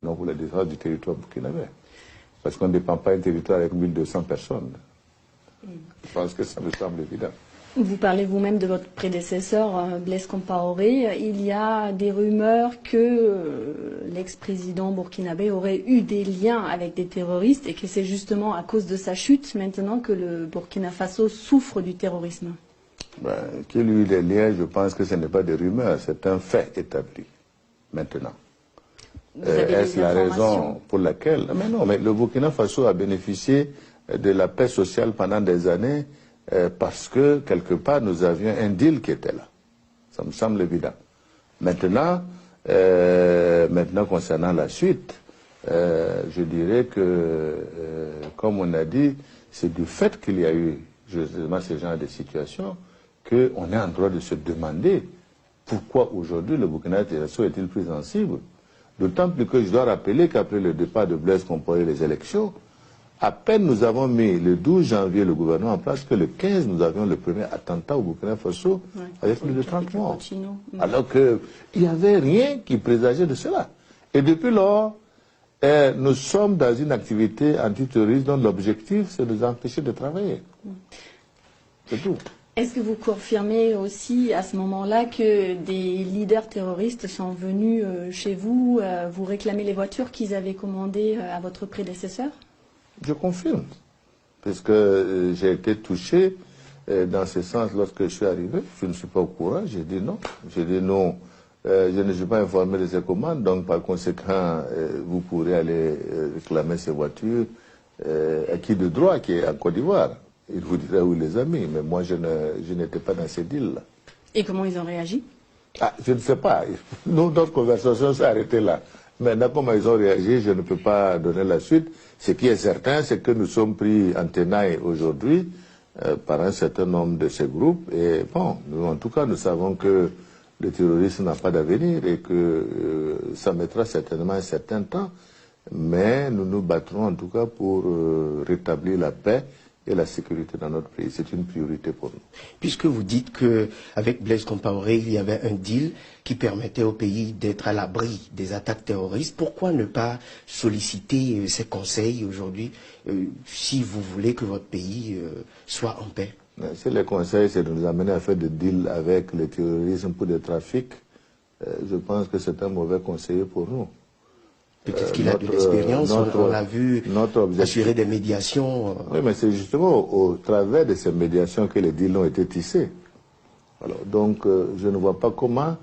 non pour la défense du territoire burkinabé. Parce qu'on ne dépend pas d'un territoire avec 1200 personnes. Je pense que ça me semble évident. Vous parlez vous-même de votre prédécesseur, Blaise Compaoré. Il y a des rumeurs que l'ex-président burkinabé aurait eu des liens avec des terroristes et que c'est justement à cause de sa chute maintenant que le Burkina Faso souffre du terrorisme. Qu'il y ait eu des liens, je pense que ce n'est pas des rumeurs, c'est un fait établi maintenant. Est-ce la raison pour laquelle... Mais non, mais le Burkina Faso a bénéficié de la paix sociale pendant des années parce que, quelque part, nous avions un deal qui était là. Ça me semble évident. Maintenant, concernant la suite, je dirais que, comme on a dit, c'est du fait qu'il y a eu justement ce genre de situation qu'on est en droit de se demander pourquoi aujourd'hui le Burkina Faso est-il pris en cible. D'autant plus que je dois rappeler qu'après le départ de Blaise Compaoré les élections, à peine nous avons mis le 12 janvier le gouvernement en place que le 15 nous avions le premier attentat au Burkina Faso avec plus de 30 morts. Alors qu'il n'y avait rien qui présageait de cela. Et depuis lors, nous sommes dans une activité antiterroriste dont l'objectif c'est de nous empêcher de travailler. C'est tout. Est-ce que vous confirmez aussi à ce moment-là que des leaders terroristes sont venus chez vous, vous réclamer les voitures qu'ils avaient commandées à votre prédécesseur? Je confirme, puisque j'ai été touché dans ce sens lorsque je suis arrivé. Je ne suis pas au courant, j'ai dit non. J'ai dit non, je ne suis pas informé de ces commandes, donc par conséquent, vous pourrez aller réclamer ces voitures à qui de droit qui est en Côte d'Ivoire. Il vous dirait où les amis, mais moi je n'étais pas dans ces deals-là. Et comment ils ont réagi? Je ne sais pas. Notre conversation s'est arrêtée là. Maintenant, comment ils ont réagi, je ne peux pas donner la suite. Ce qui est certain, c'est que nous sommes pris en tenaille aujourd'hui par un certain nombre de ces groupes. Et bon, nous, en tout cas, nous savons que le terrorisme n'a pas d'avenir et que ça mettra certainement un certain temps. Mais nous nous battrons en tout cas pour rétablir la paix et la sécurité dans notre pays. C'est une priorité pour nous. Puisque vous dites qu'avec Blaise Compaoré, il y avait un deal qui permettait au pays d'être à l'abri des attaques terroristes, pourquoi ne pas solliciter ces conseils aujourd'hui si vous voulez que votre pays soit en paix? Si les conseils, c'est de nous amener à faire des deals avec le terrorisme pour des trafics, je pense que c'est un mauvais conseiller pour nous. Peut-être qu'il a de l'expérience, on l'a vu assurer des médiations. Oui, mais c'est justement au travers de ces médiations que les deals ont été tissés. Alors, donc, je ne vois pas comment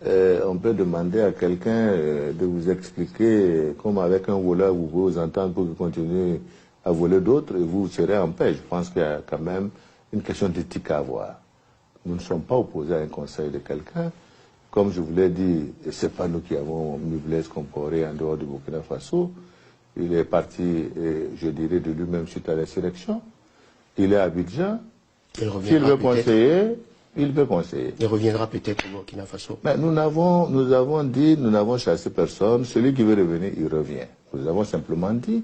on peut demander à quelqu'un de vous expliquer comment avec un voleur vous pouvez vous entendre pour qu'il continue à voler d'autres et vous serez en paix. Je pense qu'il y a quand même une question d'éthique à avoir. Nous ne sommes pas opposés à un conseil de quelqu'un. Comme je vous l'ai dit, ce n'est pas nous qui avons mis Blaise Compaoré en dehors du Burkina Faso. Il est parti, je dirais, de lui-même suite à l'insurrection. Il est à Abidjan. S'il veut conseiller, il peut conseiller. Il reviendra peut-être au Burkina Faso. Mais nous avons dit, nous n'avons chassé personne. Celui qui veut revenir, il revient. Nous avons simplement dit,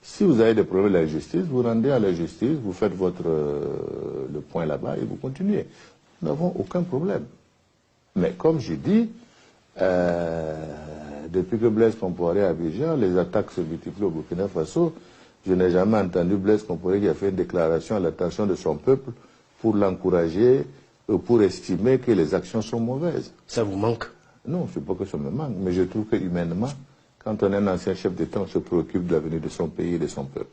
si vous avez des problèmes à la justice, vous rendez à la justice, vous faites le point là-bas et vous continuez. Nous n'avons aucun problème. Mais comme j'ai dit, depuis que Blaise Compaoré est à Abidjan, les attaques se multiplient au Burkina Faso. Je n'ai jamais entendu Blaise Compaoré qui a fait une déclaration à l'attention de son peuple pour l'encourager, pour estimer que les actions sont mauvaises. Ça vous manque? Non, je ne sais pas que ça me manque, mais je trouve que humainement, quand on est un ancien chef d'État, on se préoccupe de l'avenir de son pays et de son peuple.